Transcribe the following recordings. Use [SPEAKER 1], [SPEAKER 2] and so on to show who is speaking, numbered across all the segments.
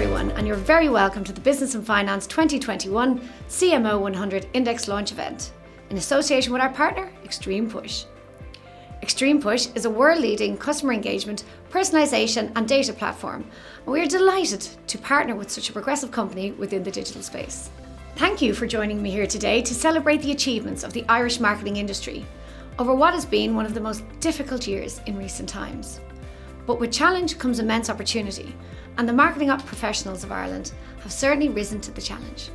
[SPEAKER 1] everyone, and you're very welcome to the Business and Finance 2021 CMO 100 Index Launch event in association with our partner, Extreme Push. Extreme Push is a world-leading customer engagement, personalization and data platform, and we are delighted to partner with such a progressive company within the digital space. Thank you for joining me here today to celebrate the achievements of the Irish marketing industry over what has been one of the most difficult years in recent times. But with challenge comes immense opportunity, and the marketing professionals of Ireland have certainly risen to the challenge.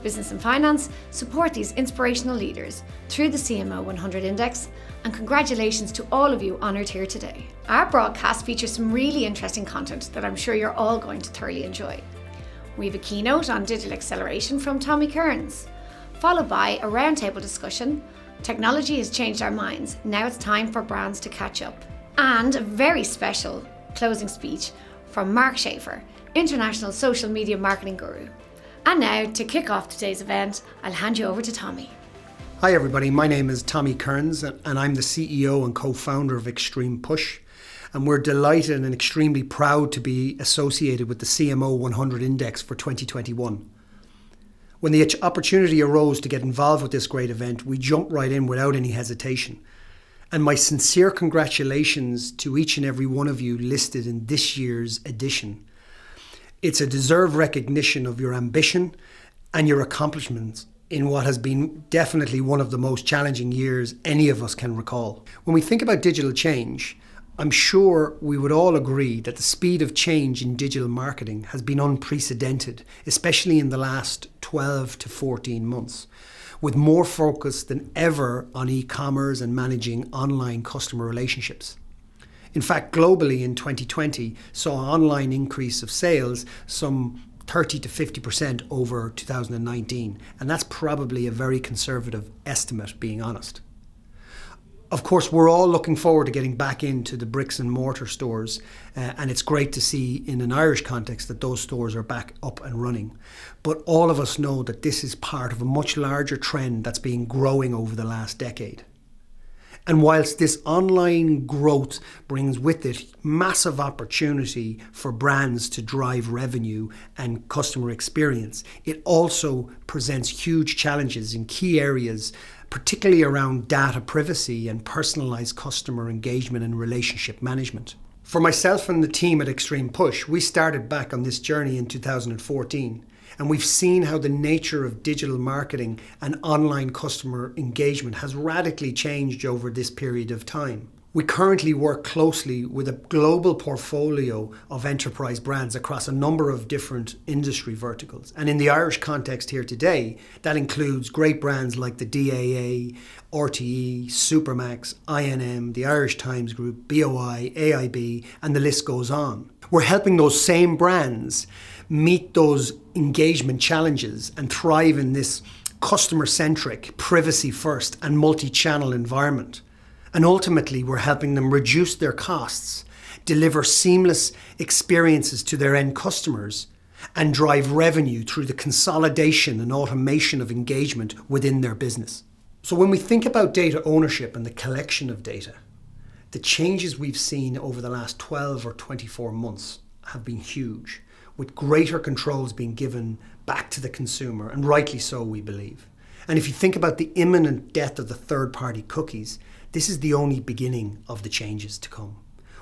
[SPEAKER 1] Business and Finance support these inspirational leaders through the CMO 100 Index, and congratulations to all of you honoured here today. Our broadcast features some really interesting content that I'm sure you're all going to thoroughly enjoy. We have a keynote on digital acceleration from Tommy Kearns, followed by a roundtable discussion, Technology has changed our minds, now it's time for brands to catch up, and a very special closing speech from Mark Shafer, international social media marketing guru. And now, to kick off today's event, I'll hand you over to Tommy.
[SPEAKER 2] Hi everybody, my name is Tommy Kearns and I'm the CEO and co-founder of Extreme Push. And we're delighted and extremely proud to be associated with the CMO 100 Index for 2021. When the opportunity arose to get involved with this great event, we jumped right in without any hesitation. And my sincere congratulations to each and every one of you listed in this year's edition. It's a deserved recognition of your ambition and your accomplishments in what has been definitely one of the most challenging years any of us can recall. When we think about digital change, I'm sure we would all agree that the speed of change in digital marketing has been unprecedented, especially in the last 12 to 14 months, with more focus than ever on e-commerce and managing online customer relationships. In fact, globally in 2020 saw an online increase of sales some 30 to 50% over 2019, and that's probably a very conservative estimate, being honest. Of course, we're all looking forward to getting back into the bricks and mortar stores, and it's great to see in an Irish context that those stores are back up and running. But all of us know that this is part of a much larger trend that's been growing over the last decade. And whilst this online growth brings with it massive opportunity for brands to drive revenue and customer experience, it also presents huge challenges in key areas, particularly around data privacy and personalised customer engagement and relationship management. For myself and the team at Extreme Push, we started back on this journey in 2014, and we've seen how the nature of digital marketing and online customer engagement has radically changed over this period of time. We currently work closely with a global portfolio of enterprise brands across a number of different industry verticals. And in the Irish context here today, that includes great brands like the DAA, RTE, Supermax, INM, the Irish Times Group, BOI, AIB, and the list goes on. We're helping those same brands meet those engagement challenges and thrive in this customer-centric, privacy-first and multi-channel environment. And ultimately, we're helping them reduce their costs, deliver seamless experiences to their end customers, and drive revenue through the consolidation and automation of engagement within their business. So when we think about data ownership and the collection of data, the changes we've seen over the last 12 or 24 months have been huge, with greater controls being given back to the consumer, and rightly so, we believe. And if you think about the imminent death of the third-party cookies, this is the only beginning of the changes to come.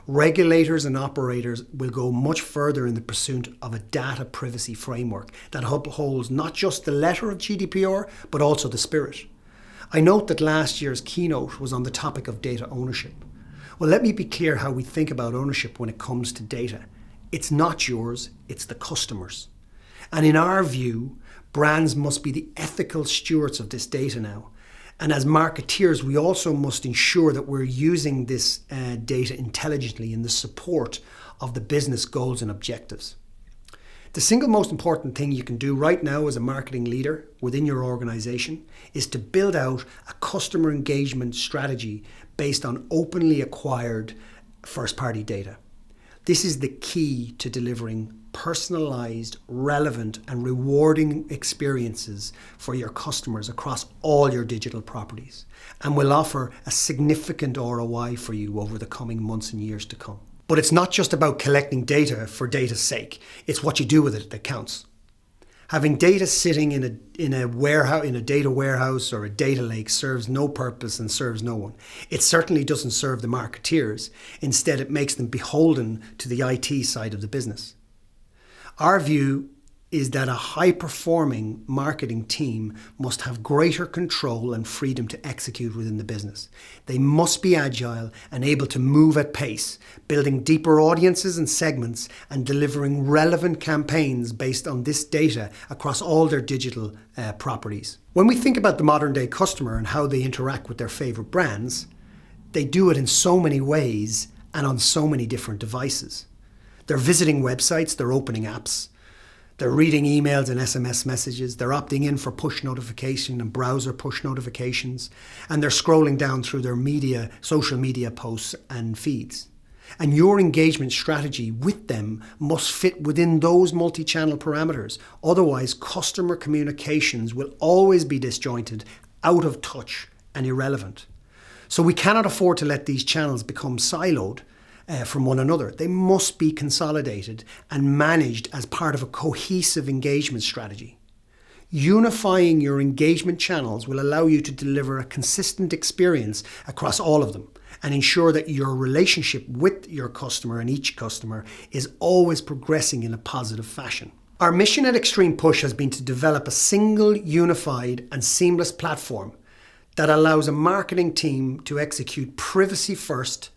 [SPEAKER 2] Regulators and operators will go much further in the pursuit of a data privacy framework that upholds not just the letter of GDPR, but also the spirit. I note that last year's keynote was on the topic of data ownership. Well, let me be clear how we think about ownership when it comes to data. It's not yours, it's the customer's. And in our view, brands must be the ethical stewards of this data now. And as marketeers, we also must ensure that we're using this data intelligently in the support of the business goals and objectives. The single most important thing you can do right now as a marketing leader within your organization is to build out a customer engagement strategy based on openly acquired first-party data. This is the key to delivering personalized, relevant, and rewarding experiences for your customers across all your digital properties, and will offer a significant ROI for you over the coming months and years to come. But it's not just about collecting data for data's sake. It's what you do with it that counts. Having data sitting in a warehouse, in a data warehouse or a data lake serves no purpose and serves no one. It certainly doesn't serve the marketeers. Instead, it makes them beholden to the IT side of the business. Our view is that a high-performing marketing team must have greater control and freedom to execute within the business. They must be agile and able to move at pace, building deeper audiences and segments and delivering relevant campaigns based on this data across all their digital properties. When we think about the modern-day customer and how they interact with their favorite brands, they do it in so many ways and on so many different devices. They're visiting websites, they're opening apps, they're reading emails and SMS messages, they're opting in for push notification and browser push notifications, and they're scrolling down through their social media posts and feeds. And your engagement strategy with them must fit within those multi-channel parameters. Otherwise, customer communications will always be disjointed, out of touch, and irrelevant. So we cannot afford to let these channels become siloed from one another. They must be consolidated and managed as part of a cohesive engagement strategy. Unifying your engagement channels will allow you to deliver a consistent experience across all of them and ensure that your relationship with your customer and each customer is always progressing in a positive fashion. Our mission at Extreme Push has been to develop a single, unified and seamless platform that allows a marketing team to execute privacy-first,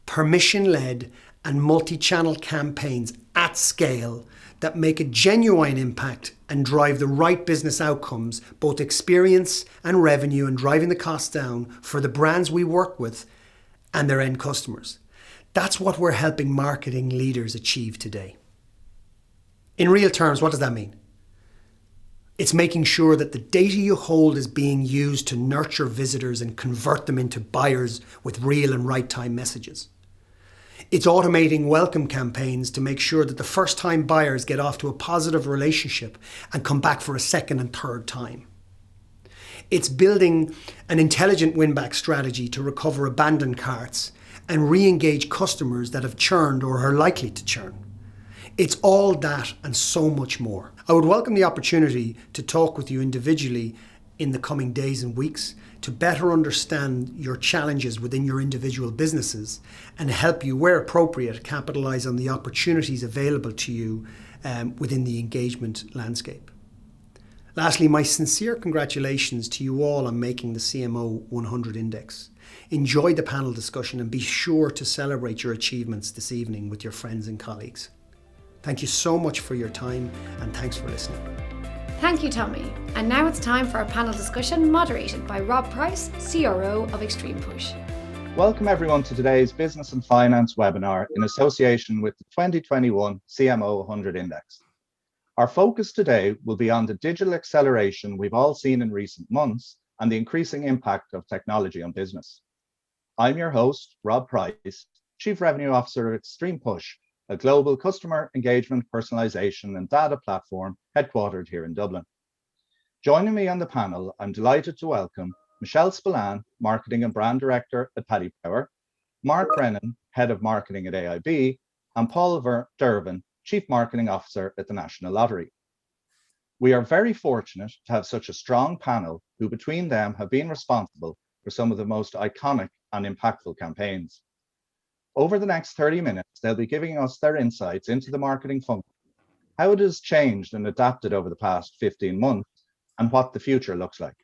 [SPEAKER 2] permission-led and multi-channel campaigns at scale that make a genuine impact and drive the right business outcomes, both experience and revenue, and driving the costs down for the brands we work with and their end customers. That's what we're helping marketing leaders achieve today. In real terms, what does that mean? It's making sure that the data you hold is being used to nurture visitors and convert them into buyers with real and right-time messages. It's automating welcome campaigns to make sure that the first-time buyers get off to a positive relationship and come back for a second and third time. It's building an intelligent win-back strategy to recover abandoned carts and re-engage customers that have churned or are likely to churn. It's all that and so much more. I would welcome the opportunity to talk with you individually in the coming days and weeks to better understand your challenges within your individual businesses and help you, where appropriate, capitalize on the opportunities available to you within the engagement landscape. Lastly, my sincere congratulations to you all on making the CMO 100 Index. Enjoy the panel discussion and be sure to celebrate your achievements this evening with your friends and colleagues. Thank you so much for your time and thanks for listening.
[SPEAKER 1] Thank you, Tommy. And now it's time for our panel discussion moderated by Rob Price, CRO of Extreme Push.
[SPEAKER 3] Welcome everyone to today's Business and Finance webinar in association with the 2021 CMO 100 Index. Our focus today will be on the digital acceleration we've all seen in recent months and the increasing impact of technology on business. I'm your host, Rob Price, Chief Revenue Officer of Extreme Push, a global customer engagement, personalization and data platform headquartered here in Dublin. Joining me on the panel, I'm delighted to welcome Michelle Spillane, Marketing and Brand Director at Paddy Power, Mark Brennan, Head of Marketing at AIB, and Paul Dervin, Chief Marketing Officer at the National Lottery. We are very fortunate to have such a strong panel who between them have been responsible for some of the most iconic and impactful campaigns. Over the next 30 minutes, they'll be giving us their insights into the marketing function, how it has changed and adapted over the past 15 months, and what the future looks like.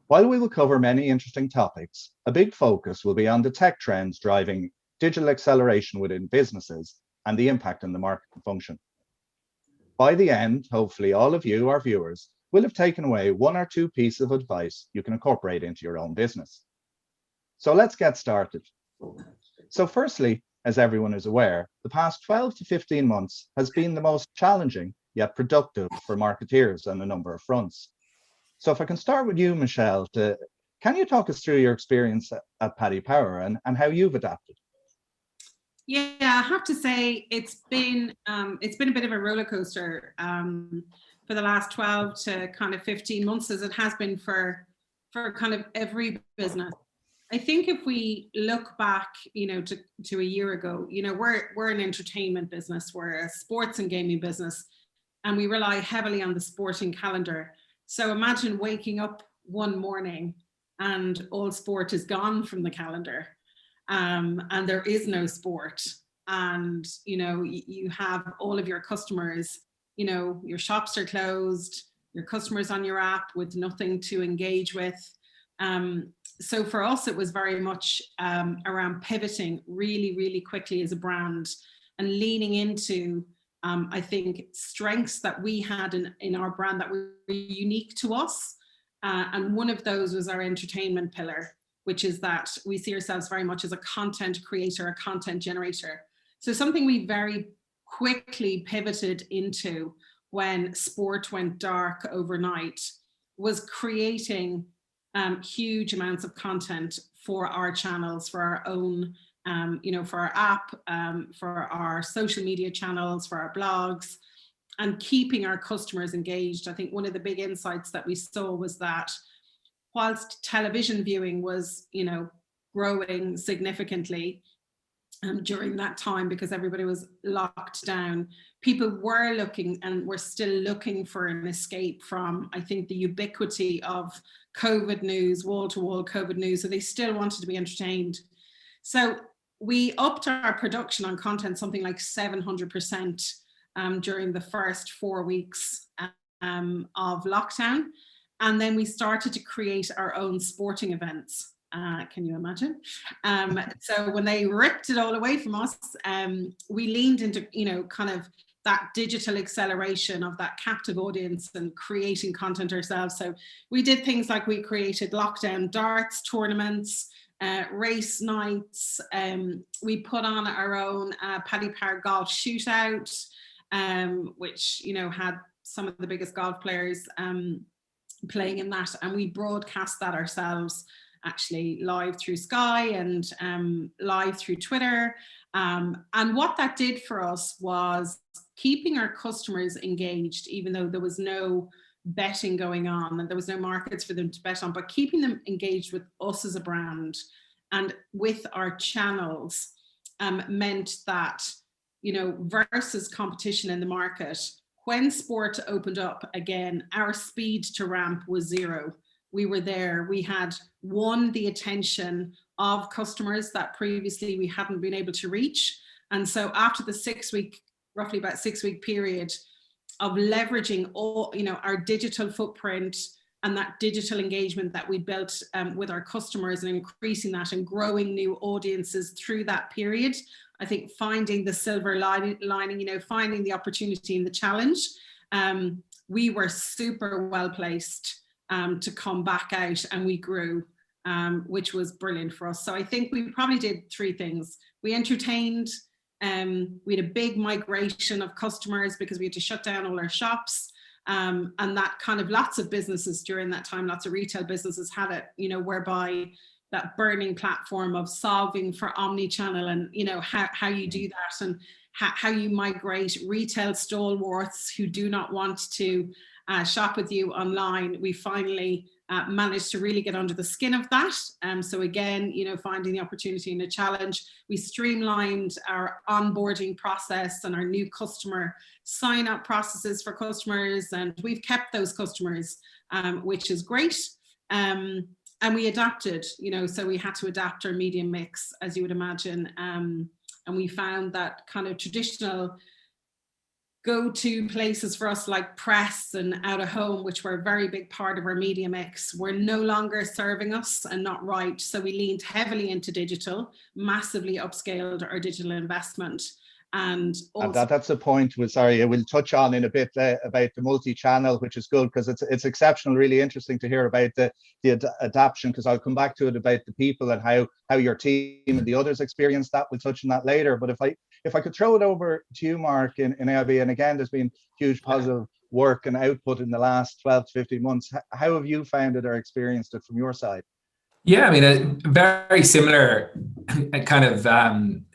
[SPEAKER 3] While we will cover many interesting topics, a big focus will be on the tech trends driving digital acceleration within businesses and the impact on the marketing function. By the end, hopefully all of you, our viewers, will have taken away one or two pieces of advice you can incorporate into your own business. So let's get started. So firstly, as everyone is aware, the past 12 to 15 months has been the most challenging yet productive for marketeers on a number of fronts. So if I can start with you, Michelle, can you talk us through your experience at Paddy Power and how you've adapted?
[SPEAKER 4] Yeah, I have to say it's been a bit of a roller coaster for the last 12 to kind of 15 months, as it has been for kind of every business. I think if we look back, to a year ago, we're an entertainment business, we're a sports and gaming business, and we rely heavily on the sporting calendar. So imagine waking up one morning and all sport is gone from the calendar, and there is no sport. And, you have all of your customers, your shops are closed, your customers on your app with nothing to engage with. So for us, it was very much around pivoting really, really quickly as a brand and leaning into, I think, strengths that we had in our brand that were unique to us. And one of those was our entertainment pillar, which is that we see ourselves very much as a content creator, a content generator. So something we very quickly pivoted into when sport went dark overnight was creating huge amounts of content for our channels, for our own, for our app, for our social media channels, for our blogs, and keeping our customers engaged. I think one of the big insights that we saw was that whilst television viewing was, growing significantly during that time because everybody was locked down, people were looking and were still looking for an escape from, I think, the ubiquity of COVID news, wall-to-wall COVID news. So they still wanted to be entertained. So we upped our production on content something like 700% during the first 4 weeks of lockdown. And then we started to create our own sporting events. Can you imagine? So when they ripped it all away from us, we leaned into, kind of that digital acceleration of that captive audience and creating content ourselves. So we did things like we created lockdown darts tournaments, race nights. We put on our own Paddy Power golf shootout, which, had some of the biggest golf players playing in that. And we broadcast that ourselves, actually live through Sky and live through Twitter. And what that did for us was keeping our customers engaged, even though there was no betting going on and there was no markets for them to bet on, but keeping them engaged with us as a brand and with our channels meant that, versus competition in the market, when sport opened up again, our speed to ramp was zero. We were there. We had won the attention of customers that previously we hadn't been able to reach. And so after the roughly about 6 week period of leveraging all, our digital footprint and that digital engagement that we built with our customers and increasing that and growing new audiences through that period, I think finding the silver lining, finding the opportunity and the challenge, we were super well placed to come back out, and we grew, which was brilliant for us. So I think we probably did three things. We entertained, we had a big migration of customers because we had to shut down all our shops. And that kind of lots of businesses during that time, lots of retail businesses had it, whereby that burning platform of solving for omni-channel and, how you do that and how you migrate retail stalwarts who do not want to shop with you online. We finally managed to really get under the skin of that. So again, finding the opportunity and the challenge, we streamlined our onboarding process and our new customer sign up processes for customers. And we've kept those customers, which is great. And we adapted, so we had to adapt our media mix, as you would imagine. And we found that kind of traditional go-to places for us like press and out of home, which were a very big part of our media mix, were no longer serving us and not right. So we leaned heavily into digital, massively upscaled our digital investment. And
[SPEAKER 3] that's a point we'll touch on in a bit about the multi-channel, which is good because it's exceptional, really interesting to hear about the adaptation, because I'll come back to it about the people and how your team and the others experience that. We'll touch on that later. But if I could throw it over to you, Mark, in AIB, and again, there's been huge positive work and output in the last 12 to 15 months. How have you found it or experienced it from your side?
[SPEAKER 5] Yeah, I mean, a very similar kind of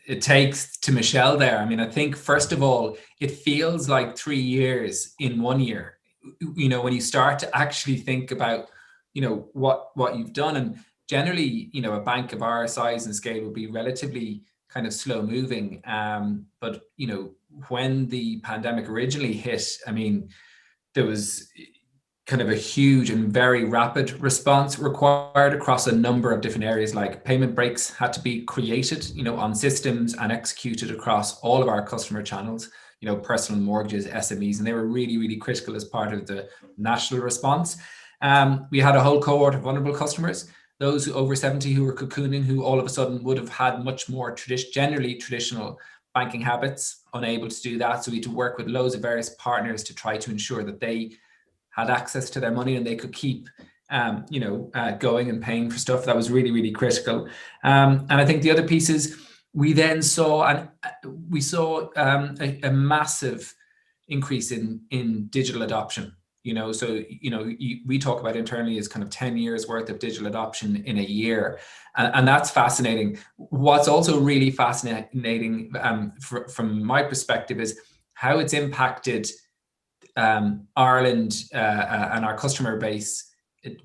[SPEAKER 5] it takes to Michelle there. I mean, I think, first of all, it feels like 3 years in 1 year, when you start to actually think about, what you've done. And generally, a bank of our size and scale would be relatively kind of slow moving. But, when the pandemic originally hit, I mean, there was kind of a huge and very rapid response required across a number of different areas. Like payment breaks had to be created, on systems and executed across all of our customer channels, personal mortgages, SMEs, and they were really, really critical as part of the national response. We had a whole cohort of vulnerable customers, those who over 70 who were cocooning, who all of a sudden would have had much more generally traditional banking habits, unable to do that. So we had to work with loads of various partners to try to ensure that they had access to their money and they could keep, going and paying for stuff. That was really, really critical. And I think the other piece is we then saw, a massive increase in digital adoption. We talk about internally as kind of 10 years worth of digital adoption in a year. And that's fascinating. What's also really fascinating from my perspective is how it's impacted Ireland and our customer base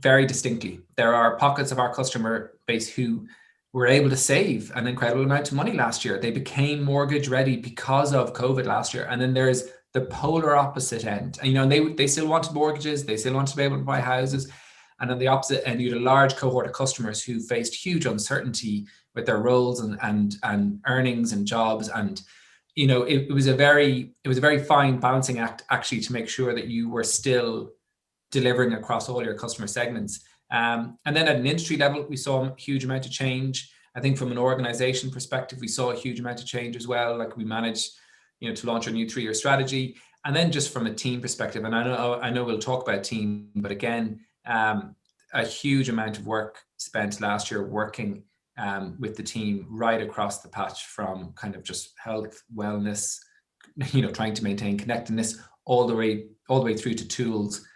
[SPEAKER 5] very distinctly. There are pockets of our customer base who were able to save an incredible amount of money last year. They became mortgage ready because of COVID last year. And then there's the polar opposite end. And, they still wanted mortgages. They still wanted to be able to buy houses. And on the opposite end, you had a large cohort of customers who faced huge uncertainty with their roles and earnings and jobs. And it was a very fine balancing act actually to make sure that you were still delivering across all your customer segments. And then at an industry level, we saw a huge amount of change. I think from an organization perspective, we saw a huge amount of change as well. Like we managed, to launch our new 3-year strategy. And then just from a team perspective, and I know we'll talk about team, but again, a huge amount of work spent last year working with the team right across the patch, from kind of just health, wellness, trying to maintain connectedness all the way through to tools,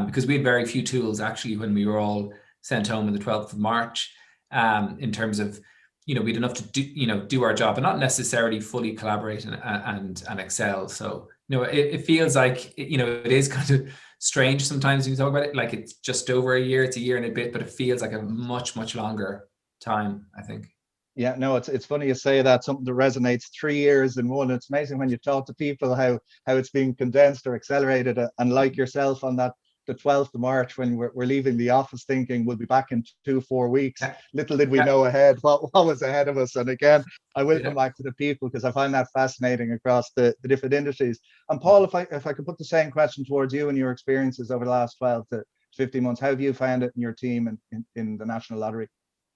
[SPEAKER 5] because we had very few tools actually when we were all sent home on the 12th of March, in terms of, we had enough to do our job, but not necessarily fully collaborate and excel. So, it feels like, it is kind of strange sometimes when you talk about it, like it's just over a year, it's a year and a bit, but it feels like a much, much longer time, I think.
[SPEAKER 3] Yeah, no, it's funny you say that, something that resonates 3 years in one. It's amazing when you talk to people how it's being condensed or accelerated. And like yourself on that, the 12th of March, when we're leaving the office thinking we'll be back in 2-4 weeks. Little did we know ahead what was ahead of us. And again, I will come back to the people, because I find that fascinating across the different industries. And Paul, if I could put the same question towards you and your experiences over the last 12 to 15 months, how have you found it in your team in the National Lottery?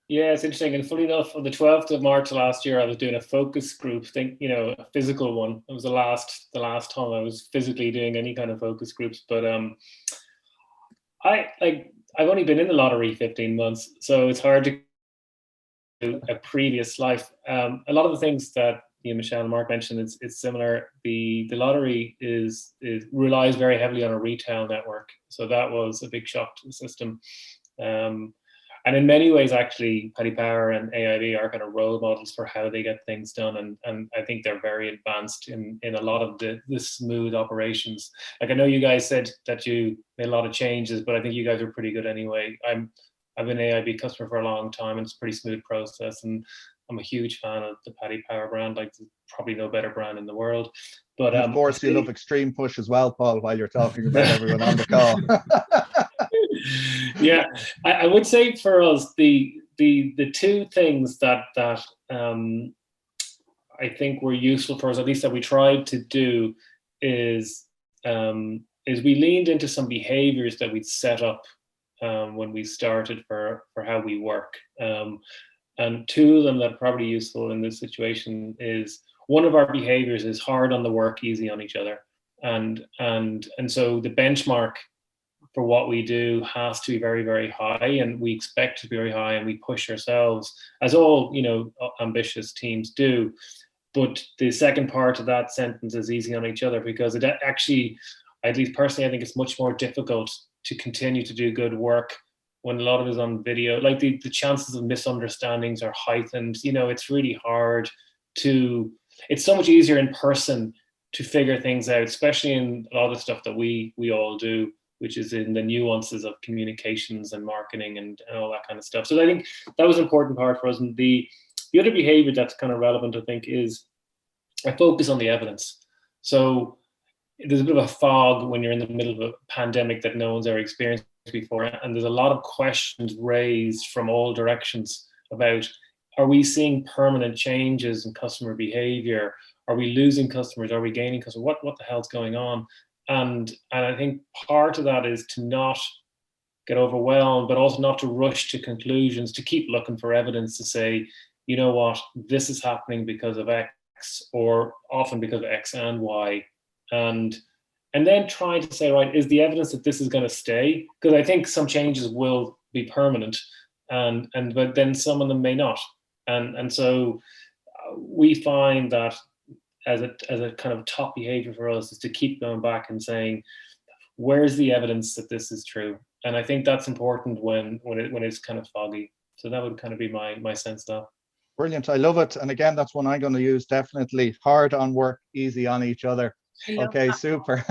[SPEAKER 6] Yeah, it's interesting. And funny enough, on the 12th of March last year, I was doing a focus group thing, a physical one. It was the last time I was physically doing any kind of focus groups. But I've only been in the lottery 15 months, so it's hard to do a previous life. A lot of the things that Michelle and Mark mentioned, it's similar. The lottery relies very heavily on a retail network, so that was a big shock to the system. And in many ways, actually, Paddy Power and AIB are kind of role models for how they get things done. And I think they're very advanced in a lot of the smooth operations. Like, I know you guys said that you made a lot of changes, but I think you guys are pretty good anyway. I've been an AIB customer for a long time, and it's a pretty smooth process. And I'm a huge fan of the Paddy Power brand. Like, there's probably no better brand in the world. But
[SPEAKER 3] of course, you love Extreme Push as well, Paul, while you're talking about everyone on the call.
[SPEAKER 6] Yeah, I would say for us, the two things that I think were useful for us, at least that we tried to do, is we leaned into some behaviors that we'd set up when we started for how we work. And two of them that are probably useful in this situation is, one of our behaviors is hard on the work, easy on each other. And so the benchmark for what we do has to be very, very high, and we expect to be very high, and we push ourselves, as all ambitious teams do. But the second part of that sentence is easy on each other, because it actually, at least personally, I think it's much more difficult to continue to do good work when a lot of it is on video. Like, the chances of misunderstandings are heightened. It's really hard it's so much easier in person to figure things out, especially in a lot of stuff that we all do. which is in the nuances of communications and marketing and all that kind of stuff. So I think that was an important part for us. And the other behavior that's kind of relevant, I think, is I focus on the evidence. So there's a bit of a fog when you're in the middle of a pandemic that no one's ever experienced before. And there's a lot of questions raised from all directions about, are we seeing permanent changes in customer behavior? Are we losing customers? Are we gaining customers? What the hell's going on? And I think part of that is to not get overwhelmed, but also not to rush to conclusions, to keep looking for evidence to say, you know what, this is happening because of X, or often because of X and Y. And then trying to say, right, is the evidence that this is going to stay? Because I think some changes will be permanent, but then some of them may not. And so we find that as a kind of top behavior for us is to keep going back and saying, where's the evidence that this is true? And I think that's important when it's kind of foggy. So that would kind of be my sense of that.
[SPEAKER 3] Brilliant. I love it. And again, that's one I'm going to use definitely. Hard on work, easy on each other. Okay, super.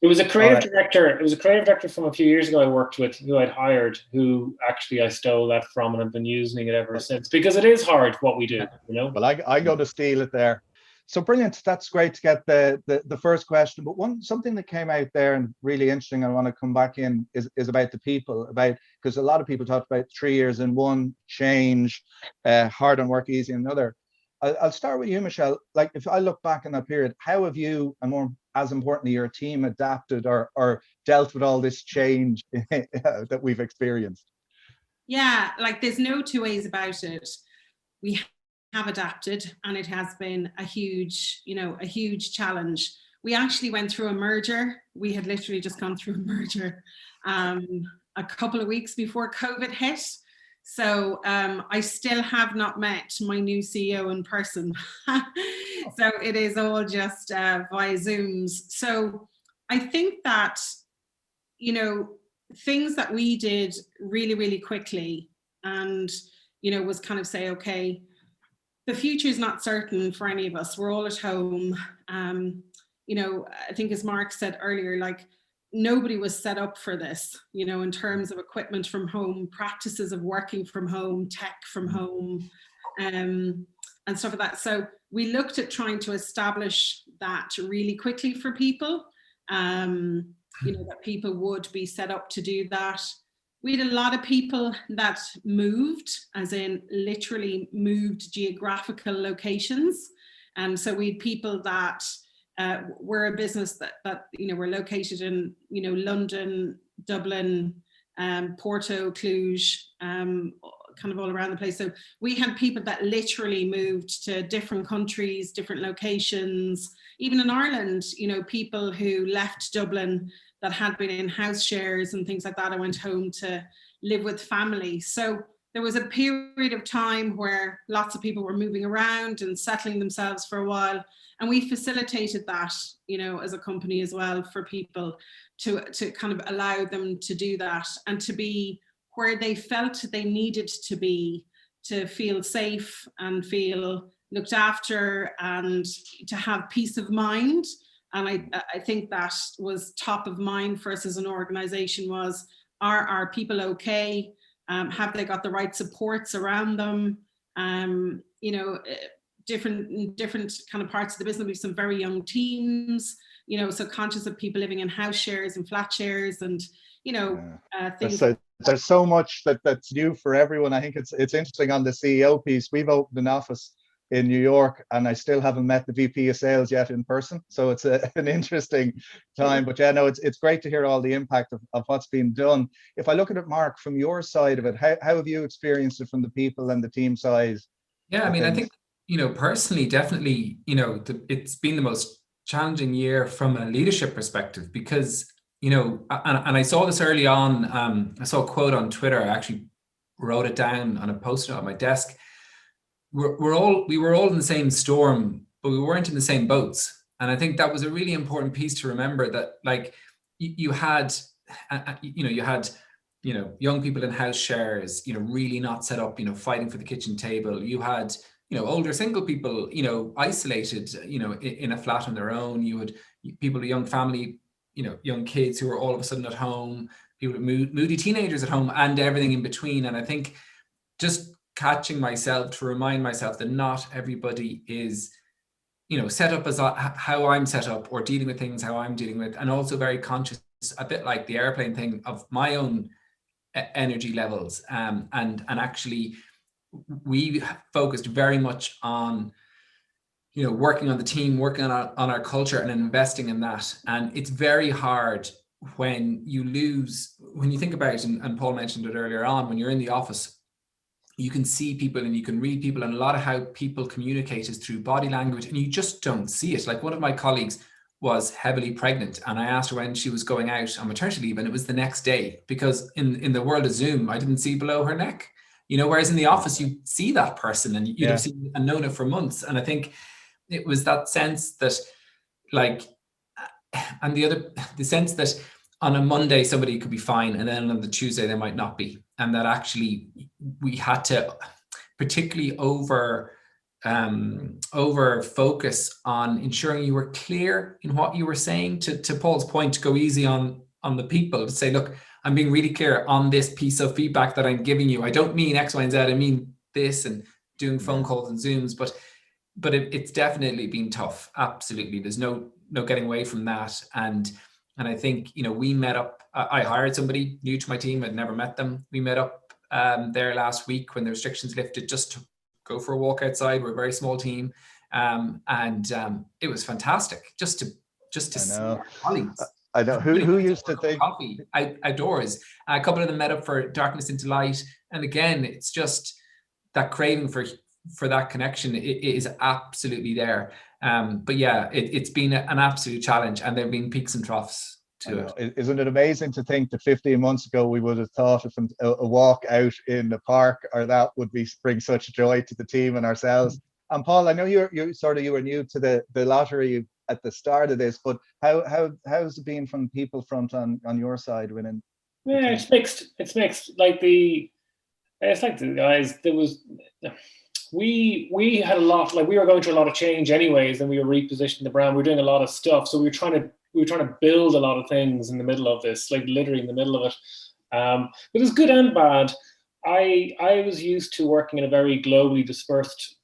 [SPEAKER 6] It was a creative director. It was a creative director from a few years ago I worked with, who I'd hired, who actually I stole that from, and I've been using it ever since, because it is hard what we do, you know.
[SPEAKER 3] Well, I go to steal it there. So brilliant. That's great to get the first question. But something that came out there and really interesting, I want to come back in, is about the people, because a lot of people talked about 3 years in one, change, hard on work, easy in another. I'll start with you, Michelle. Like, if I look back in that period, how have you, and more as importantly, your team adapted or dealt with all this change that we've experienced?
[SPEAKER 4] Yeah, like there's no two ways about it. We have adapted, and it has been a huge challenge. We actually went through a merger. We had literally just gone through a merger a couple of weeks before COVID hit. So I still have not met my new CEO in person. So it is all just via Zooms. So I think that, things that we did really, really quickly and, was kind of say, okay, the future is not certain for any of us. We're all at home. I think as Mark said earlier, like, nobody was set up for this, in terms of equipment from home, practices of working from home, tech from home, and stuff like that. So we looked at trying to establish that really quickly for people, that people would be set up to do that. We had a lot of people that moved, as in literally moved geographical locations. So we had people that we're a business that we're located in London, Dublin, Porto, Cluj, kind of all around the place. So we had people that literally moved to different countries, different locations. Even in Ireland, people who left Dublin that had been in house shares and things like that, I went home to live with family. So there was a period of time where lots of people were moving around and settling themselves for a while. And we facilitated that, as a company as well, for people to kind of allow them to do that and to be where they felt they needed to be, to feel safe and feel looked after and to have peace of mind. And I think that was top of mind for us as an organization was, are people okay? Have they got the right supports around them? Different kind of parts of the business. We have some very young teams, so conscious of people living in house shares and flat shares and, things.
[SPEAKER 3] So there's so much that's new for everyone. I think it's interesting on the CEO piece. We've opened an office in New York and I still haven't met the VP of sales yet in person. So it's an interesting time, but it's great to hear all the impact of what's been done. If I look at it, Mark, from your side of it, how have you experienced it from the people and the team size?
[SPEAKER 5] Yeah, I mean, I think, personally, definitely, it's been the most challenging year from a leadership perspective because, and I saw this early on. I saw a quote on Twitter. I actually wrote it down on a post-it on my desk. We were all in the same storm, but we weren't in the same boats. And I think that was a really important piece to remember, that like you had young people in house shares, really not set up, fighting for the kitchen table. You had, older single people, isolated, in a flat on their own. You had people, a young family, young kids who are all of a sudden at home, people with moody teenagers at home, and everything in between. And I think just catching myself to remind myself that not everybody is, set up as how I'm set up, or dealing with things how I'm dealing with, and also very conscious, a bit like the airplane thing, of my own energy levels. And actually, we focused very much on, working on the team, working on our culture, and investing in that. And it's very hard when you think about it, and Paul mentioned it earlier on, when you're in the office, you can see people and you can read people, and a lot of how people communicate is through body language, and you just don't see it. Like, one of my colleagues was heavily pregnant, and I asked her when she was going out on maternity leave, and it was the next day, because in the world of Zoom, I didn't see below her neck, whereas in the office you see that person, and you'd have seen and known it for months. And I think it was that sense that, like, and the sense that on a Monday somebody could be fine, and then on the Tuesday they might not be, and that actually we had to particularly over focus on ensuring you were clear in what you were saying. To Paul's point, to go easy on the people, to say, look, I'm being really clear on this piece of feedback that I'm giving you. I don't mean X, Y, and Z. I mean this, and doing phone calls and Zooms, but it's definitely been tough. Absolutely, there's no getting away from that. And I think, we met up. I hired somebody new to my team. I'd never met them. We met up there last week when the restrictions lifted, just to go for a walk outside. We're a very small team, and it was fantastic just to see our colleagues.
[SPEAKER 3] I know. Who used to think
[SPEAKER 5] coffee outdoors? A couple of them met up for Darkness into Light, and again, it's just that craving for that connection. It is absolutely there. But yeah, it's been an absolute challenge, and there've been peaks and troughs to it.
[SPEAKER 3] Isn't it amazing to think that 15 months ago we would have thought of a walk out in the park, or that would bring such joy to the team and ourselves. And Paul, I know you were new to the lottery at the start of this, but how's it been from people front on your side winning?
[SPEAKER 6] Yeah, it's mixed. It's mixed. It's like the guys. We had a lot. Like, we were going through a lot of change anyways, and we were repositioning the brand. We were doing a lot of stuff, so we were trying to build a lot of things in the middle of this, like literally in the middle of it. But it was good and bad. I was used to working in a very globally dispersed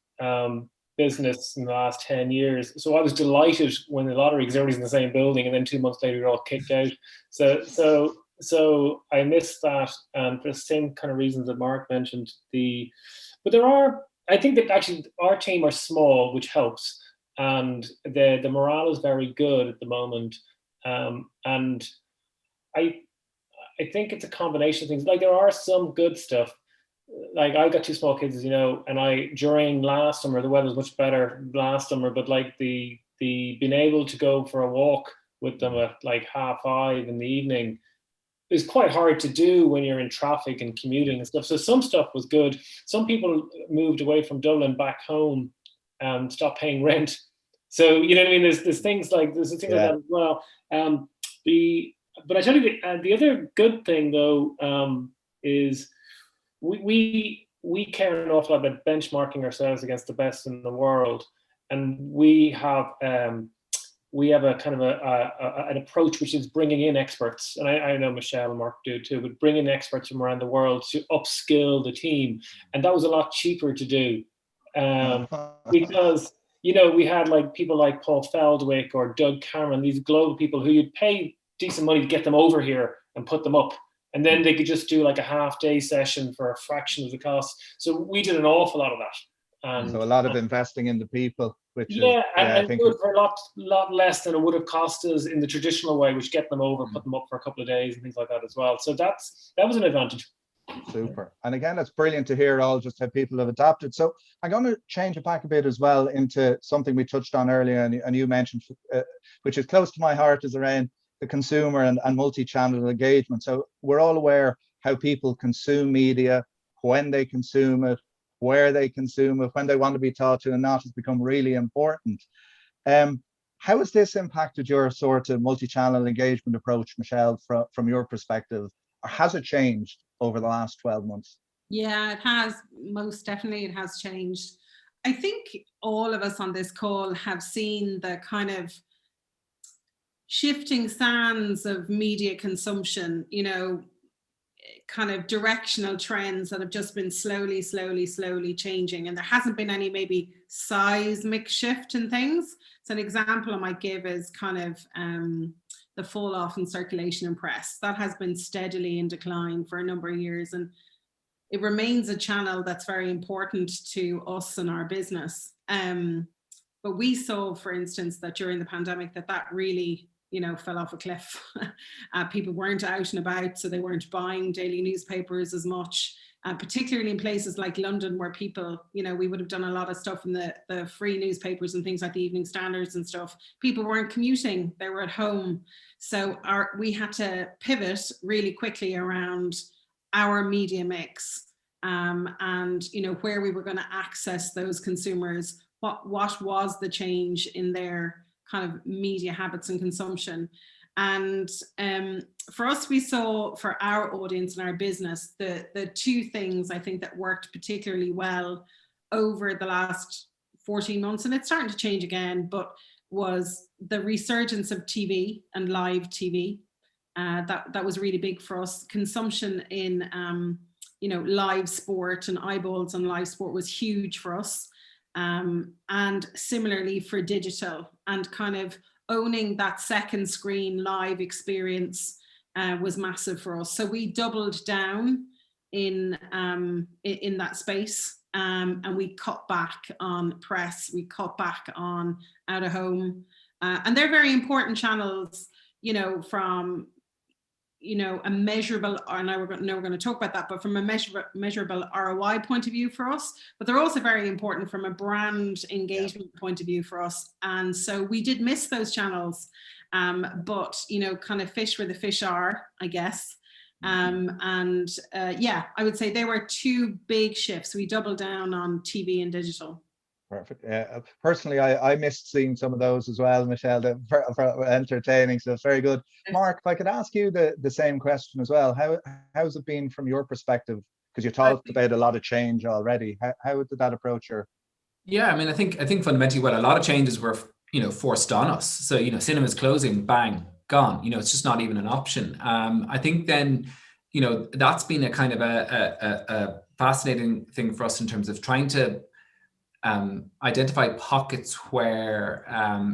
[SPEAKER 6] business in the last 10 years. So I was delighted when the lottery, because everybody's in the same building, and then 2 months later, you're all kicked out. So I missed that, and for the same kind of reasons that Mark mentioned. I think that actually our team are small, which helps. And the morale is very good at the moment. And I think it's a combination of things. Like, there are some good stuff. Like, I've got two small kids, as you know, and during last summer, the weather was much better last summer, but like the being able to go for a walk with them at like 5:30 in the evening is quite hard to do when you're in traffic and commuting and stuff. So some stuff was good. Some people moved away from Dublin back home and stopped paying rent. So, you know what I mean? There's things like that as well. But I tell you, the other good thing though is we care an awful lot about benchmarking ourselves against the best in the world, and we have a kind of an approach which is bringing in experts, and I know Michelle and Mark do too, but bringing experts from around the world to upskill the team, and that was a lot cheaper to do because we had like people like Paul Feldwick or Doug Cameron, these global people who you'd pay decent money to get them over here and put them up, and then they could just do like a half-day session for a fraction of the cost. So we did an awful lot of that.
[SPEAKER 3] So a lot of investing in the people, which
[SPEAKER 6] I think for a lot less than it would have cost us in the traditional way, which get them over, put them up for a couple of days and things like that as well. So that was an advantage.
[SPEAKER 3] Super. And again, it's brilliant to hear all just how people have adapted. So I'm going to change it back a bit as well into something we touched on earlier, and you mentioned, which is close to my heart, is around the consumer and multi-channel engagement. So we're all aware how people consume media, when they consume it, where they consume it, when they want to be taught to and not, has become really important. How has this impacted your sort of multi-channel engagement approach, Michelle, from your perspective? Or has it changed over the last 12 months?
[SPEAKER 4] Yeah, it has. Most definitely it has changed. I think all of us on this call have seen the kind of shifting sands of media consumption, you know, kind of directional trends that have just been slowly changing, and there hasn't been any maybe seismic shift in things. So an example I might give is kind of the fall off in circulation and press. That has been steadily in decline for a number of years, and it remains a channel that's very important to us and our business. But we saw, for instance, that during the pandemic that really, you know, fell off a cliff. People weren't out and about, so they weren't buying daily newspapers as much, particularly in places like London, where people, you know, we would have done a lot of stuff in the free newspapers and things like the Evening Standards and stuff. People weren't commuting, they were at home. So we had to pivot really quickly around our media mix, and, you know, where we were going to access those consumers, what was the change in their kind of media habits and consumption. And for us, we saw, for our audience and our business, the two things I think that worked particularly well over the last 14 months, and it's starting to change again, but was the resurgence of TV and live TV. That was really big for us. Consumption in you know, live sport and eyeballs on live sport was huge for us. And similarly for digital, and kind of owning that second screen live experience was massive for us. So we doubled down in that space, and we cut back on press, we cut back on out of home, and they're very important channels, you know, from, you know, a measurable, and we're going to talk about that, but from a measurable ROI point of view for us, but they're also very important from a brand engagement point of view for us. And so we did miss those channels, but, you know, kind of fish where the fish are, I guess. Yeah, I would say they were two big shifts. We doubled down on TV and digital.
[SPEAKER 3] Perfect. Personally, I missed seeing some of those as well, Michelle. They're entertaining, so very good. Mark, if I could ask you the same question as well, how's it been from your perspective? Because you talked about a lot of change already. How did that approach your?
[SPEAKER 5] Yeah, I mean, I think fundamentally, well, a lot of changes were, you know, forced on us. So, you know, cinemas closing, bang, gone. You know, it's just not even an option. I think then, you know, that's been a kind of a fascinating thing for us in terms of trying to identify pockets where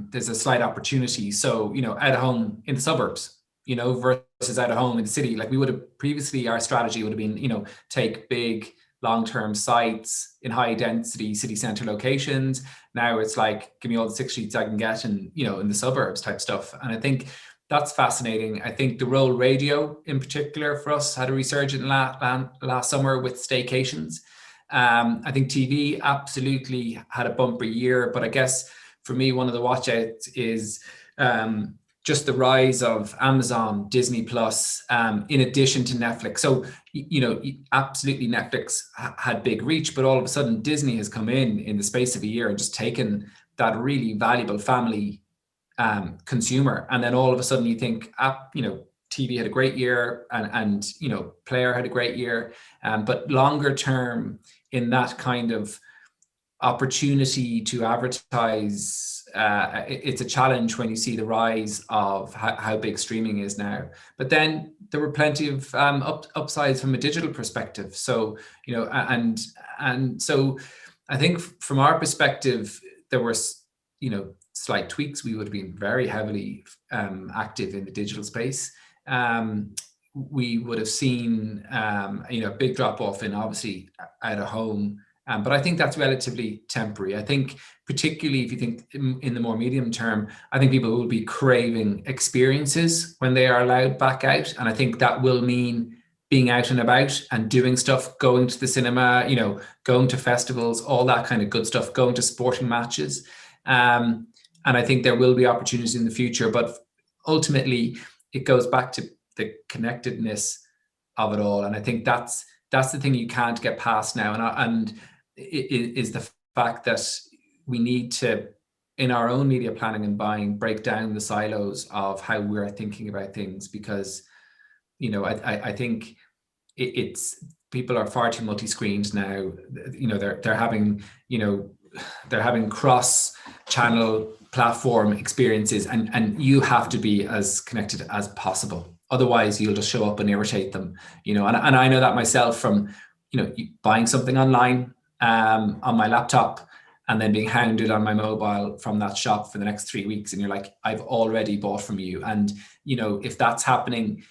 [SPEAKER 5] there's a slight opportunity. So, you know, out of home in the suburbs, you know, versus out of home in the city. Like we would have previously, our strategy would have been, you know, take big long-term sites in high density city center locations. Now it's like, give me all the 6 streets I can get, and, you know, in the suburbs type stuff. And I think that's fascinating. I think the role radio in particular for us had a resurgence last summer with staycations. I think TV absolutely had a bumper year, but I guess for me, one of the watch outs is just the rise of Amazon, Disney Plus, in addition to Netflix. So, you know, absolutely Netflix had big reach, but all of a sudden Disney has come in the space of a year and just taken that really valuable family consumer. And then all of a sudden you think, you know, TV had a great year, and you know, Player had a great year, but longer term in that kind of opportunity to advertise, it's a challenge when you see the rise of how big streaming is now. But then there were plenty of upsides from a digital perspective. So, you know, and so I think from our perspective, there were, you know, slight tweaks. We would have been very heavily active in the digital space. We would have seen, you know, a big drop off in obviously out of home. But I think that's relatively temporary. I think particularly if you think in the more medium term, I think people will be craving experiences when they are allowed back out. And I think that will mean being out and about and doing stuff, going to the cinema, you know, going to festivals, all that kind of good stuff, going to sporting matches. And I think there will be opportunities in the future, but ultimately it goes back to the connectedness of it all. And I think that's the thing you can't get past now. And it is the fact that we need to, in our own media planning and buying, break down the silos of how we're thinking about things, because, you know, I think it's people are far too multi-screened now. You know, they're having, you know, they're having cross-channel platform experiences, and you have to be as connected as possible. Otherwise, you'll just show up and irritate them, and I know that myself from, buying something online on my laptop and then being hounded on my mobile from that shop for the next 3 weeks. And you're like, I've already bought from you. And, if that's happening,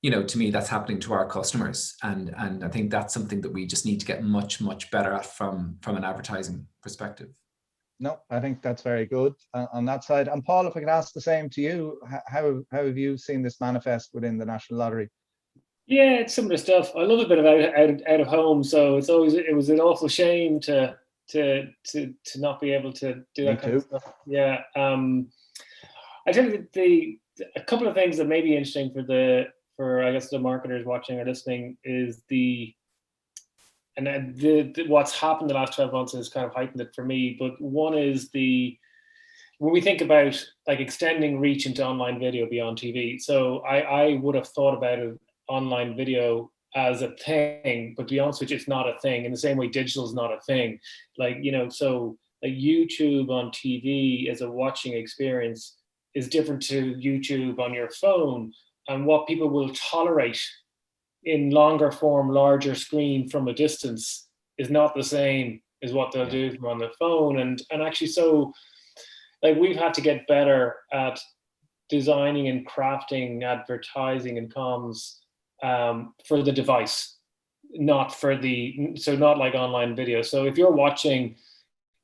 [SPEAKER 5] to me, that's happening to our customers. And I think that's something that we just need to get much, much better at from an advertising perspective.
[SPEAKER 3] No, I think that's very good on that side. And Paul, if I could ask the same to you, how have you seen this manifest within the National Lottery?
[SPEAKER 6] Yeah, it's similar stuff. I love a bit of out of home, so it was an awful shame to not be able to do that kind of stuff. Yeah, I think a couple of things that may be interesting for I guess the marketers watching or listening is what's happened the last 12 months has kind of heightened it for me. But one is when we think about like extending reach into online video beyond TV. So I would have thought about it, online video as a thing, but to be honest with you, it's not a thing. In the same way, digital is not a thing. So like YouTube on TV as a watching experience is different to YouTube on your phone, and what people will tolerate in longer form, larger screen from a distance is not the same as what they'll do from on the phone. And actually, so like we've had to get better at designing and crafting advertising and comms for the device, not like online video. So if you're watching,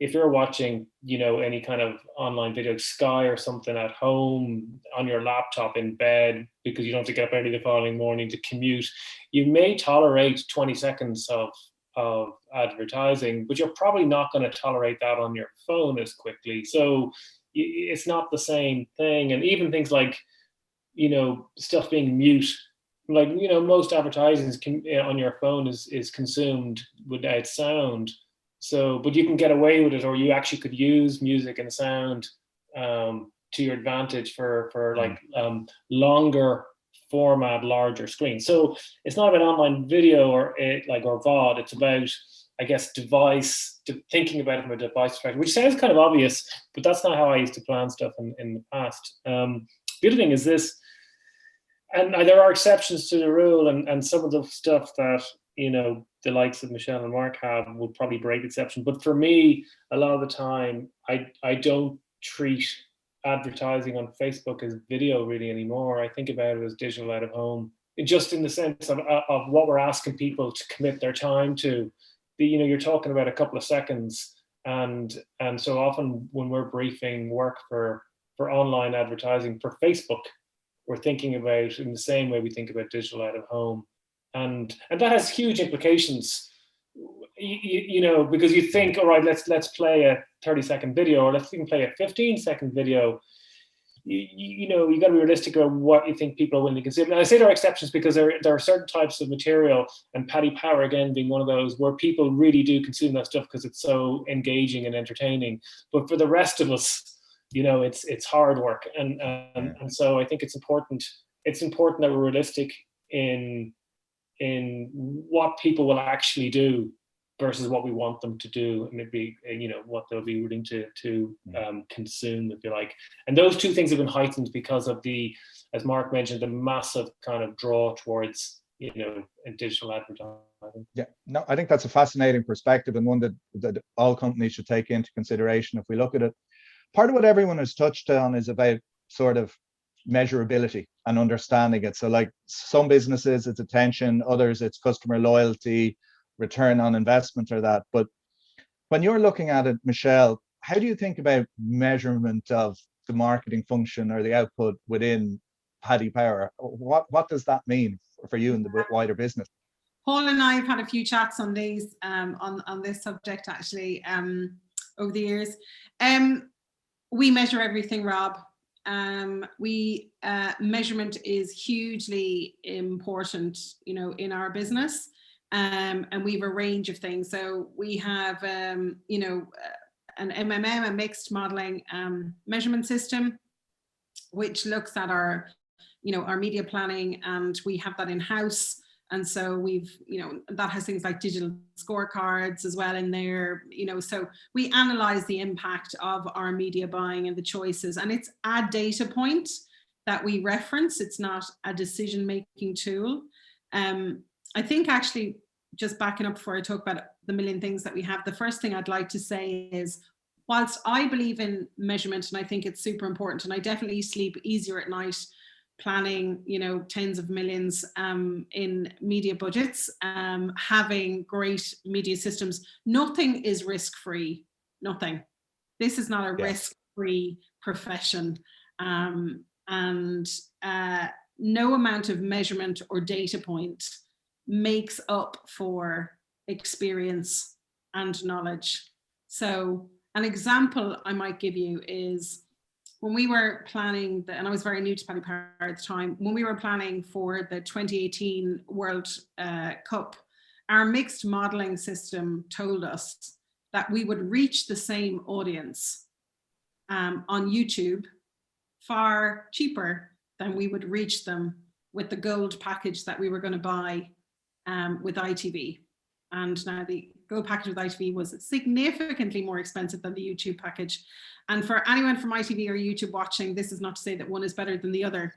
[SPEAKER 6] any kind of online video, Sky or something at home on your laptop in bed, because you don't have to get up early the following morning to commute, you may tolerate 20 seconds of advertising, but you're probably not going to tolerate that on your phone as quickly. So it's not the same thing. And even things like, stuff being mute, like, most advertising on your phone is consumed without sound. So, but you can get away with it, or you actually could use music and sound to your advantage for like longer format, larger screen. So it's not about online video or VOD. It's about, I guess, thinking about it from a device perspective, which sounds kind of obvious, but that's not how I used to plan stuff in the past. The other thing is this, and there are exceptions to the rule, and some of the stuff that, the likes of Michelle and Mark have will probably break exception. But for me, a lot of the time, I don't treat advertising on Facebook as video really anymore. I think about it as digital out of home, just in the sense of what we're asking people to commit their time to. You're talking about a couple of seconds, and so often when we're briefing work for online advertising for Facebook, we're thinking about in the same way we think about digital out of home. And that has huge implications, because you think, all right, let's play a 30-second video, or let's even play a 15-second video. You got to be realistic about what you think people are willing to consume. And I say there are exceptions because there are certain types of material, and Paddy Power again being one of those, where people really do consume that stuff because it's so engaging and entertaining. But for the rest of us, it's hard work, and so I think it's important that we're realistic in what people will actually do versus what we want them to do, and maybe what they'll be willing to consume, if you like. And those two things have been heightened because of as Mark mentioned, the massive kind of draw towards digital advertising.
[SPEAKER 3] Yeah, no, I think that's a fascinating perspective, and one that all companies should take into consideration if we look at it. Part of what everyone has touched on is about sort of measurability and understanding it. So like some businesses, it's attention, others it's customer loyalty, return on investment, or that. But when you're looking at it, Michelle, how do you think about measurement of the marketing function or the output within Paddy Power? What does that mean for you in the wider business?
[SPEAKER 4] Paul and I have had a few chats on these on this subject actually over the years. We measure everything, Rob. Measurement is hugely important, in our business, and we have a range of things. So we have, an MMM, a mixed modeling measurement system, which looks at our media planning, and we have that in house. And so we've, that has things like digital scorecards as well in there, so we analyze the impact of our media buying and the choices, and it's a data point that we reference. It's not a decision-making tool. I think actually, just backing up before I talk about the million things that we have, the first thing I'd like to say is, whilst I believe in measurement and I think it's super important, and I definitely sleep easier at night planning, tens of millions in media budgets, having great media systems, nothing is risk-free. Nothing. This is not a risk-free profession. And no amount of measurement or data point makes up for experience and knowledge. So an example I might give you is when we were planning, and I was very new to Paddy Power at the time, when we were planning for the 2018 World Cup, our mixed modeling system told us that we would reach the same audience on YouTube far cheaper than we would reach them with the gold package that we were going to buy with ITV. And now the gold package with ITV was significantly more expensive than the YouTube package. And for anyone from ITV or YouTube watching, this is not to say that one is better than the other,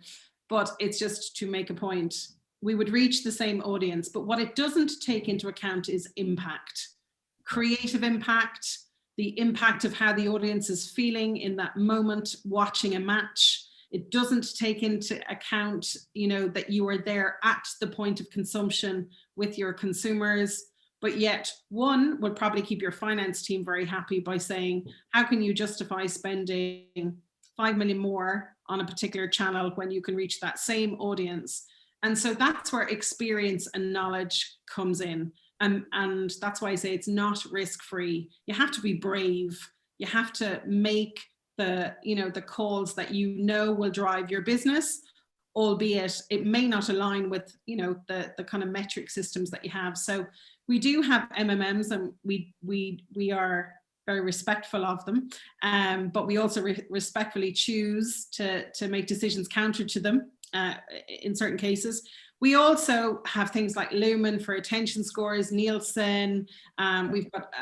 [SPEAKER 4] but it's just to make a point. We would reach the same audience, but what it doesn't take into account is impact, creative impact, the impact of how the audience is feeling in that moment watching a match. It doesn't take into account, that you are there at the point of consumption with your consumers. But yet one would probably keep your finance team very happy by saying, how can you justify spending 5 million more on a particular channel when you can reach that same audience? And so that's where experience and knowledge comes in. And that's why I say it's not risk-free. You have to be brave. You have to make the calls that will drive your business, albeit it may not align with, the kind of metric systems that you have. So we do have MMMs, and we are very respectful of them, but we also respectfully choose to make decisions counter to them in certain cases. We also have things like Lumen for attention scores, Nielsen. We've got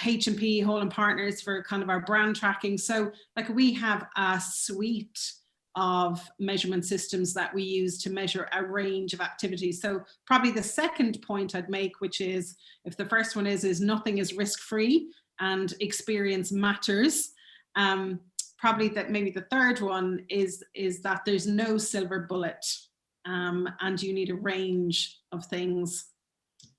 [SPEAKER 4] H&P, Holland Partners for kind of our brand tracking. So we have a suite of measurement systems that we use to measure a range of activities. So probably the second point I'd make, which is, if the first one is nothing is risk-free and experience matters, probably that maybe the third one is that there's no silver bullet, and you need a range of things.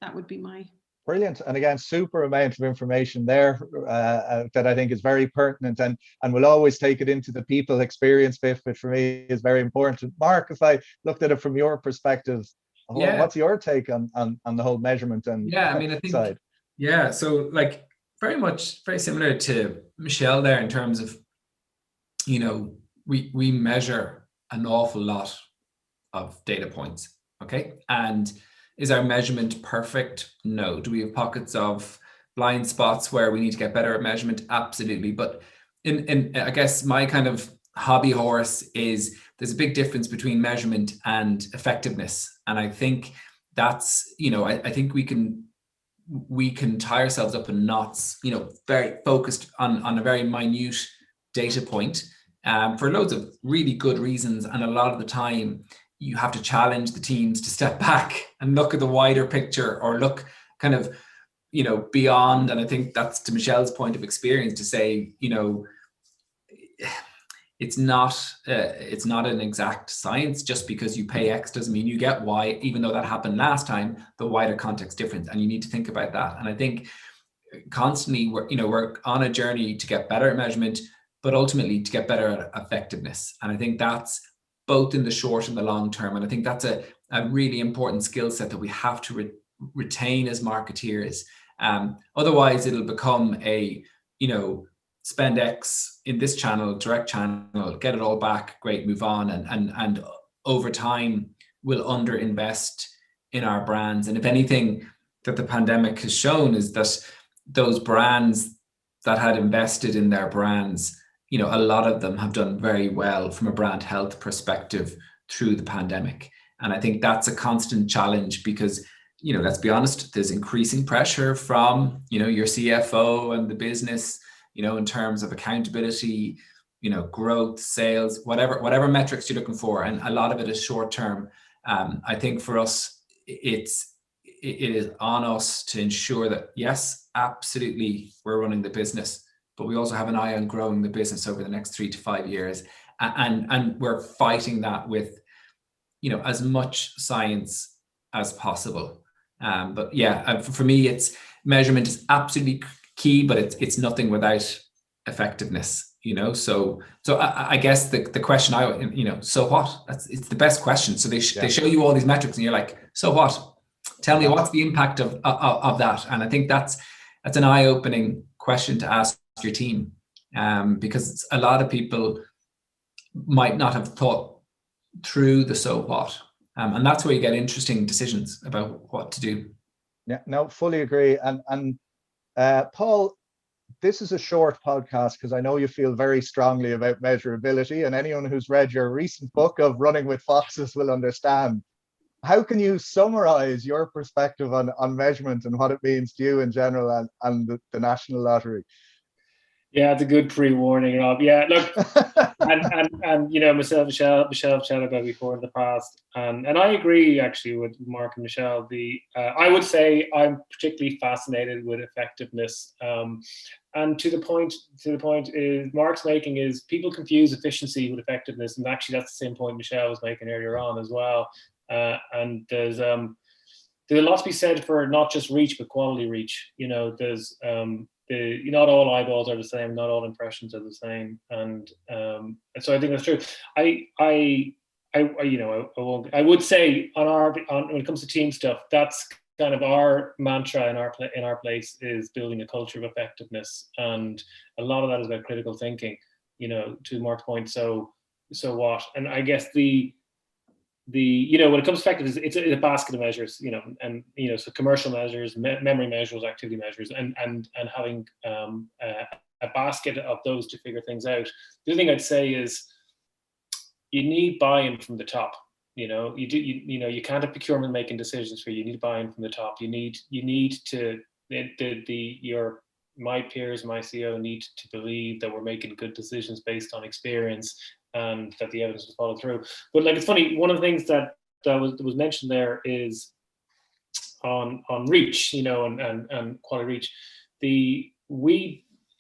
[SPEAKER 4] That would be my...
[SPEAKER 3] Brilliant. And again, super amount of information there that I think is very pertinent, and we'll always take it into the people experience bit, which for me is very important. Mark, if I looked at it from your perspective, what's your take on the whole measurement and
[SPEAKER 5] I think
[SPEAKER 3] side?
[SPEAKER 5] So very similar to Michelle there in terms of, we measure an awful lot of data points. Okay. And is our measurement perfect? No. Do we have pockets of blind spots where we need to get better at measurement? Absolutely. But in I guess my kind of hobby horse is, there's a big difference between measurement and effectiveness. And I think that's, I think we can tie ourselves up in knots, very focused on a very minute data point for loads of really good reasons. And a lot of the time, you have to challenge the teams to step back and look at the wider picture, or look kind of, beyond. And I think that's to Michelle's point of experience to say, it's not an exact science. Just because you pay X doesn't mean you get Y, even though that happened last time. The wider context difference, and you need to think about that. And I think constantly we're on a journey to get better at measurement, but ultimately to get better at effectiveness. And I think that's both in the short and the long term. And I think that's a really important skill set that we have to retain as marketeers. Otherwise, it'll become a, spend X in this channel, direct channel, get it all back, great, move on. And over time, we'll underinvest in our brands. And if anything that the pandemic has shown is that those brands that had invested in their brands, a lot of them have done very well from a brand health perspective through the pandemic. And I think that's a constant challenge because, let's be honest, there's increasing pressure from, your CFO and the business, in terms of accountability, growth, sales, whatever metrics you're looking for. And a lot of it is short term. I think for us, it is on us to ensure that, yes, absolutely, we're running the business, but we also have an eye on growing the business over the next 3 to 5 years. And we're fighting that with, as much science as possible. But yeah, for me, it's measurement is absolutely key, but it's nothing without effectiveness, So I guess the question so what? It's the best question. So they show you all these metrics, and you're like, so what? Tell me what's the impact of that? And I think that's an eye-opening question to ask your team, because a lot of people might not have thought through the so what, and that's where you get interesting decisions about what to do.
[SPEAKER 3] Yeah, no, fully agree. And Paul, this is a short podcast because I know you feel very strongly about measurability, and anyone who's read your recent book of Running with Foxes will understand. How can you summarize your perspective on measurement and what it means to you in general and the National Lottery?
[SPEAKER 6] Yeah, it's a good pre-warning, Rob. Yeah, look, and myself, Michelle chatted about before in the past, and I agree actually with Mark and Michelle. I would say I'm particularly fascinated with effectiveness, and to the point is Mark's making is people confuse efficiency with effectiveness, and actually that's the same point Michelle was making earlier on as well. And there's a lot to be said for not just reach but quality reach. There's not all eyeballs are the same, not all impressions are the same, and so I think that's true. I would say when it comes to team stuff, that's kind of our mantra in our place is building a culture of effectiveness, and a lot of that is about critical thinking. To Mark's point, so what? And I guess when it comes to effectiveness, it's a basket of measures, so commercial measures, memory measures, activity measures, and having a basket of those to figure things out. The other thing I'd say is you need buy-in from the top. You can't have procurement making decisions for you. You need buy-in from the top. You need to my peers, my CEO need to believe that we're making good decisions based on experience and that the evidence will follow through. But it's funny, one of the things that was mentioned there is on reach, and quality reach.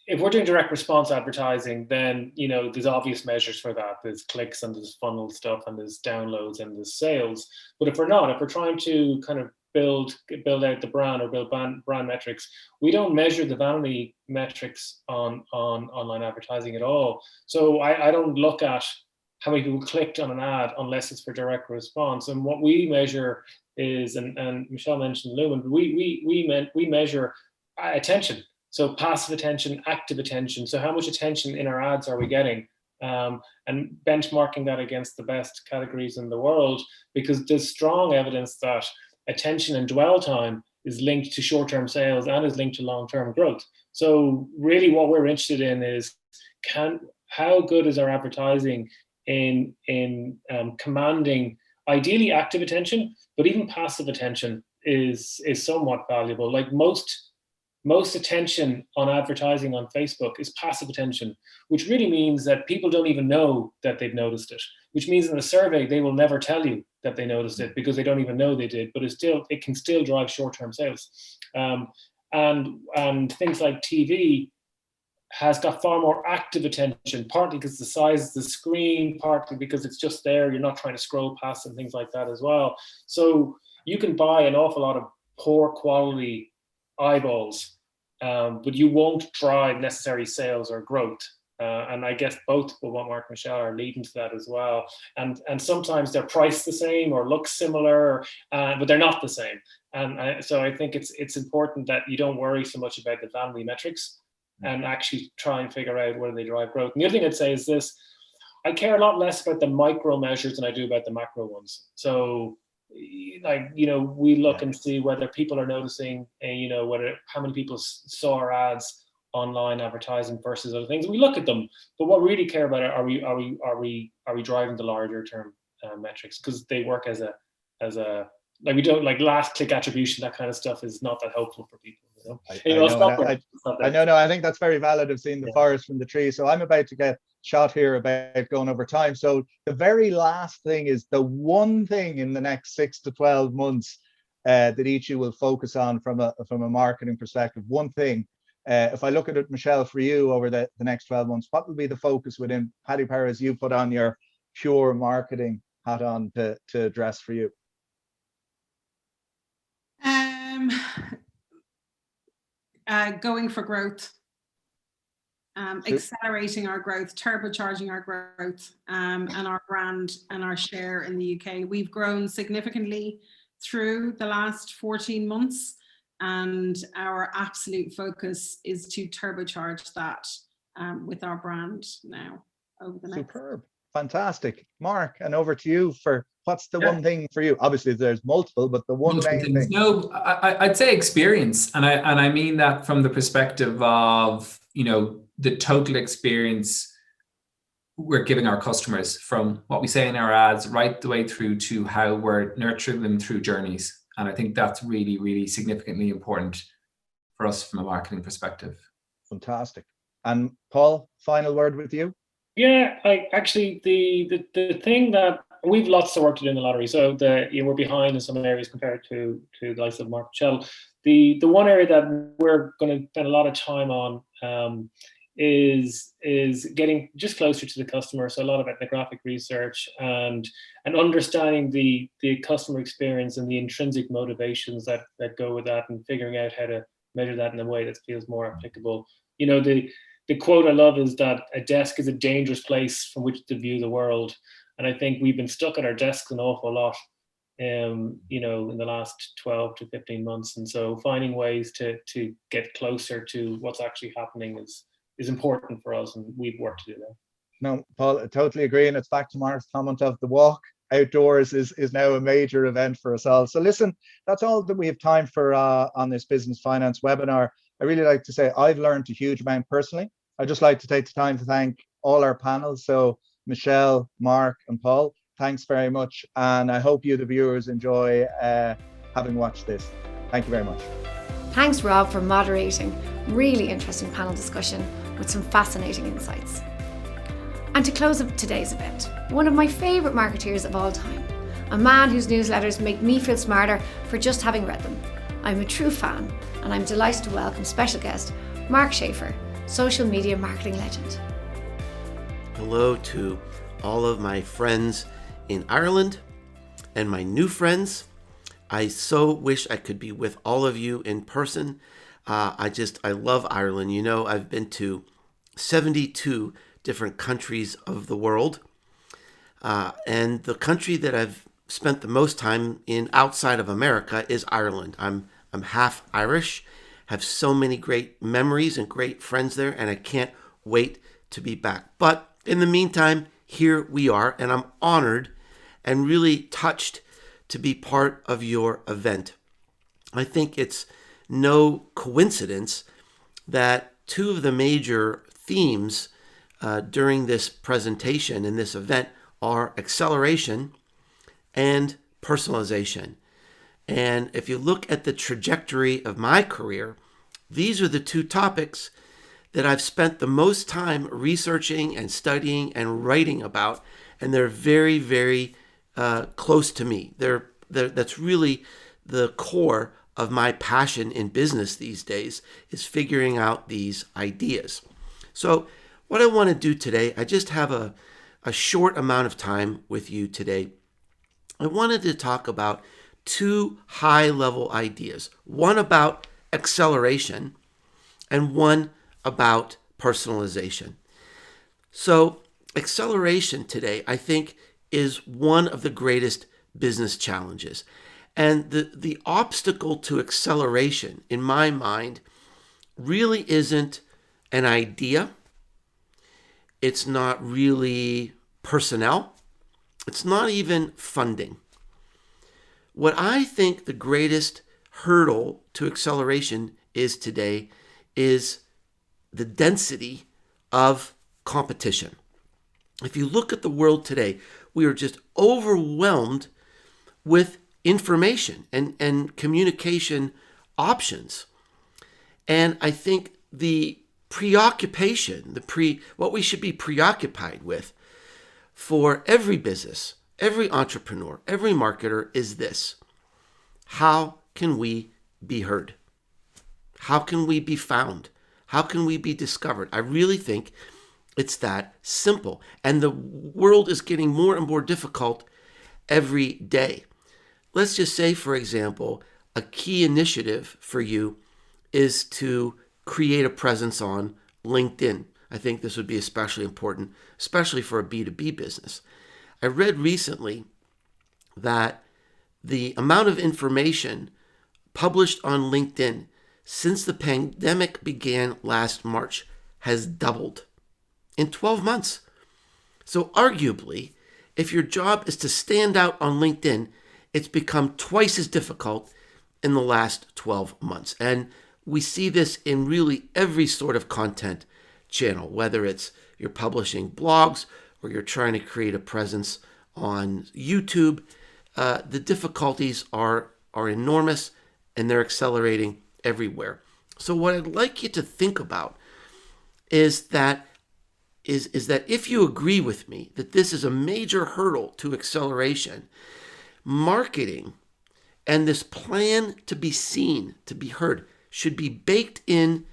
[SPEAKER 6] If we're doing direct response advertising, then there's obvious measures for that. There's clicks and there's funnel stuff and there's downloads and there's sales. But if we're trying to kind of build out the brand or build brand metrics, we don't measure the vanity metrics on online advertising at all. So I don't look at how many people clicked on an ad unless it's for direct response. And what we measure is, and Michelle mentioned Lumen, we measure attention. So passive attention, active attention. So how much attention in our ads are we getting? And benchmarking that against the best categories in the world, because there's strong evidence that attention and dwell time is linked to short-term sales and is linked to long-term growth. So really what we're interested in is how good is our advertising in commanding ideally active attention, but even passive attention is somewhat valuable. Like most attention on advertising on Facebook is passive attention, which really means that people don't even know that they've noticed it, which means in a survey, they will never tell you that they noticed it because they don't even know they did, but it can still drive short-term sales. And things like TV has got far more active attention, partly because the size of the screen, partly because it's just there. You're not trying to scroll past and things like that as well. So you can buy an awful lot of poor quality eyeballs, but you won't drive necessary sales or growth. And I guess both what Mark and Michelle are leading to that as well. And sometimes they're priced the same or look similar, but they're not the same. And so I think it's important that you don't worry so much about the vanity metrics and actually try and figure out whether they drive growth. And the other thing I'd say is this: I care a lot less about the micro measures than I do about the macro ones. So we look and see whether people are noticing, how many people saw our ads online advertising versus other things. We look at them, but what we really care about are we driving the larger term metrics, because they work as a like we don't like last click attribution, that kind of stuff is not that helpful for people.
[SPEAKER 3] I think that's very valid of seeing the forest from the tree. So I'm about to get shot here about going over time. So the very last thing is the one thing in the next 6 to 12 months that each of you will focus on from a marketing perspective. One thing, if I look at it, Michelle, for you over the next 12 months, what will be the focus within Paddy Power as you put on your pure marketing hat on to address for you?
[SPEAKER 4] Going for growth, accelerating our growth, turbocharging our growth, and our brand and our share in the UK. We've grown significantly through the last 14 months, and our absolute focus is to turbocharge that with our brand now over the next.
[SPEAKER 3] Superb. Fantastic. Mark, and over to you for what's the one thing for you? Obviously there's multiple, but the one main thing.
[SPEAKER 5] No, I'd say experience. And I mean that from the perspective of, the total experience we're giving our customers, from what we say in our ads right the way through to how we're nurturing them through journeys. And I think that's really, really significantly important for us from a marketing perspective.
[SPEAKER 3] Fantastic. And Paul, final word with you.
[SPEAKER 6] Yeah, I actually the thing that we've lots of work to do in the lottery, so we're behind in some areas compared to the likes of Mark Michelle. The one area that we're going to spend a lot of time on is getting just closer to the customer. So a lot of ethnographic research and understanding the customer experience and the intrinsic motivations that go with that, and figuring out how to measure that in a way that feels more applicable. The quote I love is that a desk is a dangerous place from which to view the world. And I think we've been stuck at our desks an awful lot, in the last 12 to 15 months. And so finding ways to get closer to what's actually happening is important for us, and we've work to do that.
[SPEAKER 3] No, Paul, I totally agree. And it's back to Mark's comment of the walk outdoors is now a major event for us all. So listen, that's all that we have time for on this business finance webinar. I really like to say I've learned a huge amount personally. I'd just like to take the time to thank all our panels. So Michelle, Mark, and Paul, thanks very much. And I hope you, the viewers, enjoy having watched this. Thank you very much.
[SPEAKER 1] Thanks, Rob, for moderating. Really interesting panel discussion with some fascinating insights. And to close up today's event, one of my favourite marketeers of all time, a man whose newsletters make me feel smarter for just having read them. I'm a true fan, and I'm delighted to welcome special guest Mark Shafer, social media marketing legend.
[SPEAKER 7] Hello to all of my friends in Ireland and my new friends. I so wish I could be with all of you in person. I love Ireland. I've been to 72 different countries of the world. And the country that I've spent the most time in outside of America is Ireland. I'm half Irish, have so many great memories and great friends there, and I can't wait to be back. But in the meantime, here we are, and I'm honored and really touched to be part of your event. I think it's no coincidence that two of the major themes during this presentation and this event are acceleration and personalization. And if you look at the trajectory of my career, these are the two topics that I've spent the most time researching and studying and writing about, and they're very, very close to me. That's really the core of my passion in business these days, is figuring out these ideas. So what I want to do today, I just have a short amount of time with you today. I wanted to talk about two high-level ideas, one about acceleration and one about personalization. So acceleration today, I think, is one of the greatest business challenges. And the obstacle to acceleration, in my mind, really isn't an idea. It's not really personnel. It's not even funding. What I think the greatest hurdle to acceleration is today is the density of competition. If you look at the world today, we are just overwhelmed with information and communication options. And I think the preoccupation, what we should be preoccupied with for every business, every entrepreneur, every marketer is this: how can we be heard? How can we be found? How can we be discovered? I really think it's that simple. And the world is getting more and more difficult every day. Let's just say, for example, a key initiative for you is to create a presence on LinkedIn. I think this would be especially important, especially for a B2B business. I read recently that the amount of information published on LinkedIn since the pandemic began last March has doubled in 12 months. So arguably, if your job is to stand out on LinkedIn, it's become twice as difficult in the last 12 months. And we see this in really every sort of content channel, whether it's you're publishing blogs or you're trying to create a presence on YouTube. The difficulties are enormous, and they're accelerating everywhere. So what I'd like you to think about is that if you agree with me that this is a major hurdle to acceleration, marketing and this plan to be seen, to be heard, should be baked in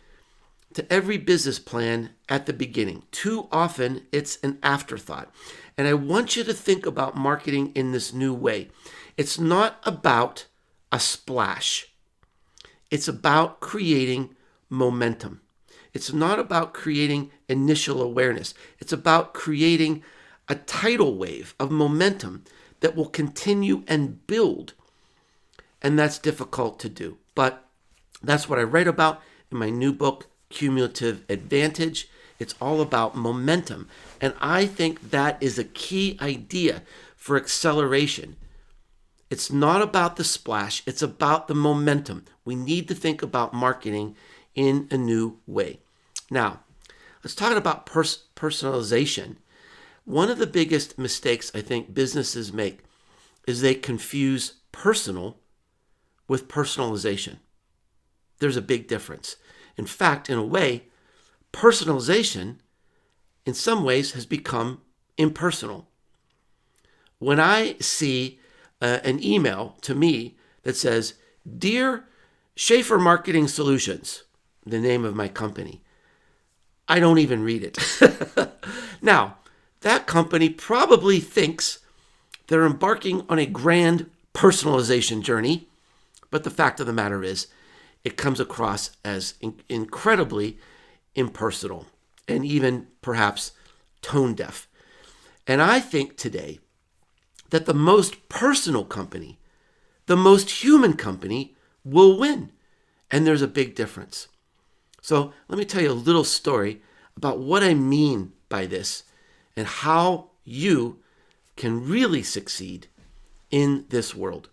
[SPEAKER 7] to every business plan at the beginning. Too often, it's an afterthought. And I want you to think about marketing in this new way. It's not about a splash. It's about creating momentum. It's not about creating initial awareness. It's about creating a tidal wave of momentum that will continue and build. And that's difficult to do. But that's what I write about in my new book, Cumulative Advantage. It's all about momentum. And I think that is a key idea for acceleration. It's not about the splash. It's about the momentum. We need to think about marketing in a new way. Now, let's talk about personalization. One of the biggest mistakes I think businesses make is they confuse personal with personalization. There's a big difference. In fact, in a way, personalization in some ways has become impersonal. When I see an email to me that says, "Dear Shafer Marketing Solutions," the name of my company, I don't even read it. Now, that company probably thinks they're embarking on a grand personalization journey, but the fact of the matter is, it comes across as incredibly impersonal and even perhaps tone deaf. And I think today that the most personal company, the most human company will win. And there's a big difference. So let me tell you a little story about what I mean by this and how you can really succeed in this world.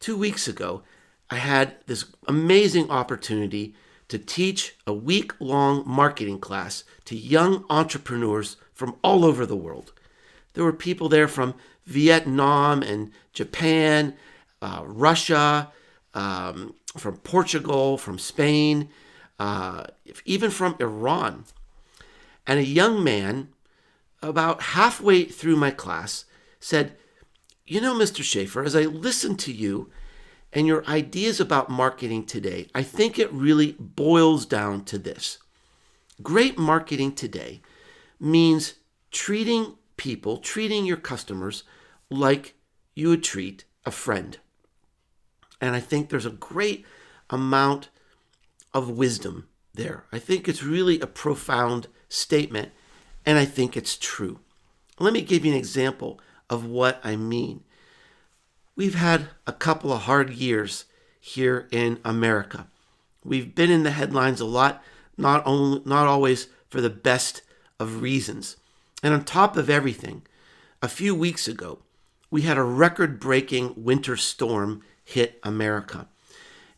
[SPEAKER 7] 2 weeks ago, I had this amazing opportunity to teach a week-long marketing class to young entrepreneurs from all over the world. There were people there from Vietnam and Japan, Russia, from Portugal, from Spain, even from Iran. And a young man, about halfway through my class, said, "You know, Mr. Shafer, as I listen to you and your ideas about marketing today, I think it really boils down to this. Great marketing today means treating people, treating your customers like you would treat a friend." And I think there's a great amount of wisdom there. I think it's really a profound statement, and I think it's true. Let me give you an example of what I mean. We've had a couple of hard years here in America. We've been in the headlines a lot, not always for the best of reasons. And on top of everything, a few weeks ago, we had a record-breaking winter storm hit America.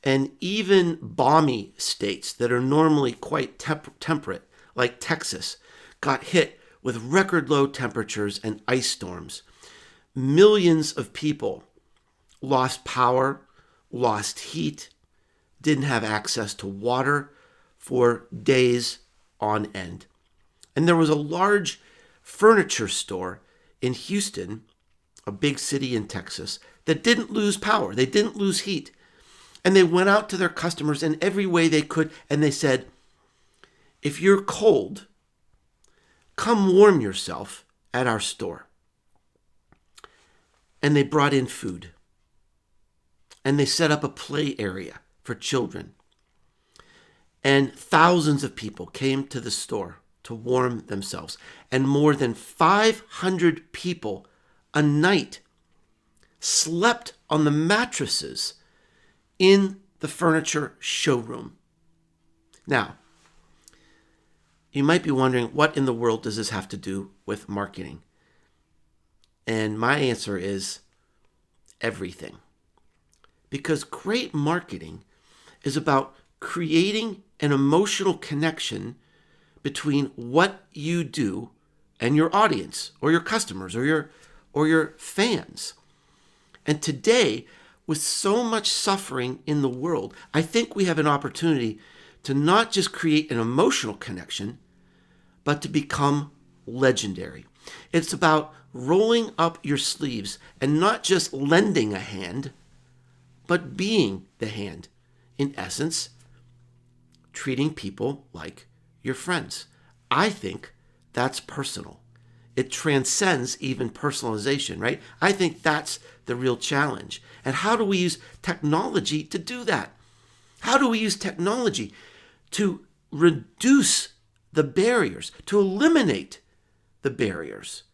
[SPEAKER 7] And even balmy states that are normally quite temperate, like Texas, got hit with record low temperatures and ice storms. Millions of people lost power, lost heat, didn't have access to water for days on end. And there was a large furniture store in Houston, a big city in Texas, that didn't lose power. They didn't lose heat. And they went out to their customers in every way they could, and they said, if you're cold, come warm yourself at our store. And they brought in food. And they set up a play area for children. And thousands of people came to the store to warm themselves. And more than 500 people a night slept on the mattresses in the furniture showroom. Now, you might be wondering, what in the world does this have to do with marketing? And my answer is everything. Because great marketing is about creating an emotional connection between what you do and your audience or your customers or your fans. And today, with so much suffering in the world, I think we have an opportunity to not just create an emotional connection, but to become legendary. It's about rolling up your sleeves and not just lending a hand, but being the hand. In essence, treating people like your friends. I think that's personal. It transcends even personalization, right? I think that's the real challenge. And how do we use technology to do that? How do we use technology to reduce the barriers, to eliminate the barriers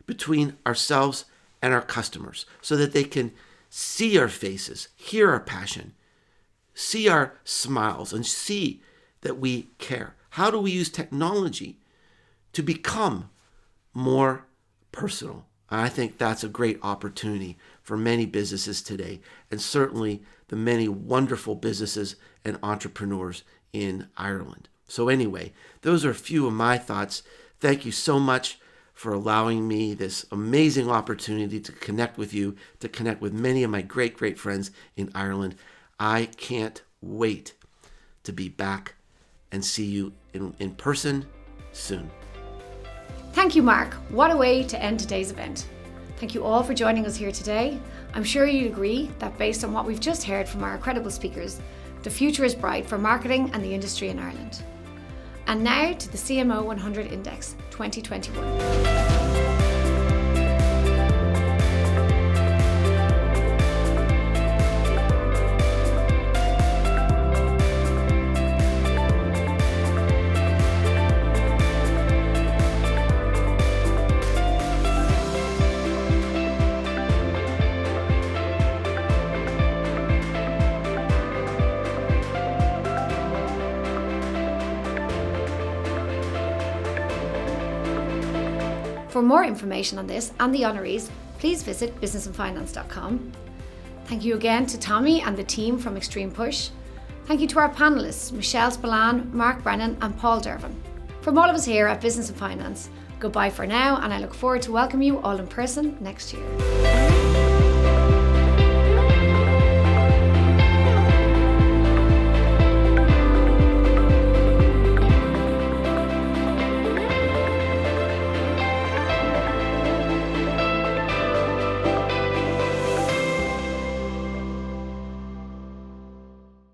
[SPEAKER 7] between ourselves and our customers so that they can see our faces, hear our passion, see our smiles, and see that we care? How do we use technology to become more personal? I think that's a great opportunity for many businesses today, and certainly the many wonderful businesses and entrepreneurs in Ireland. So anyway, those are a few of my thoughts. Thank you so much for allowing me this amazing opportunity to connect with you, to connect with many of my great, great friends in Ireland. I can't wait to be back and see you in person soon.
[SPEAKER 1] Thank you, Mark. What a way to end today's event. Thank you all for joining us here today. I'm sure you'd agree that based on what we've just heard from our incredible speakers, the future is bright for marketing and the industry in Ireland. And now to the CMO 100 Index 2021. For more information on this and the honorees, please visit businessandfinance.com. Thank you again to Tommy and the team from Extreme Push. Thank you to our panellists, Michelle Spillane, Mark Brennan and Paul Dervin. From all of us here at Business and Finance, goodbye for now, and I look forward to welcoming you all in person next year.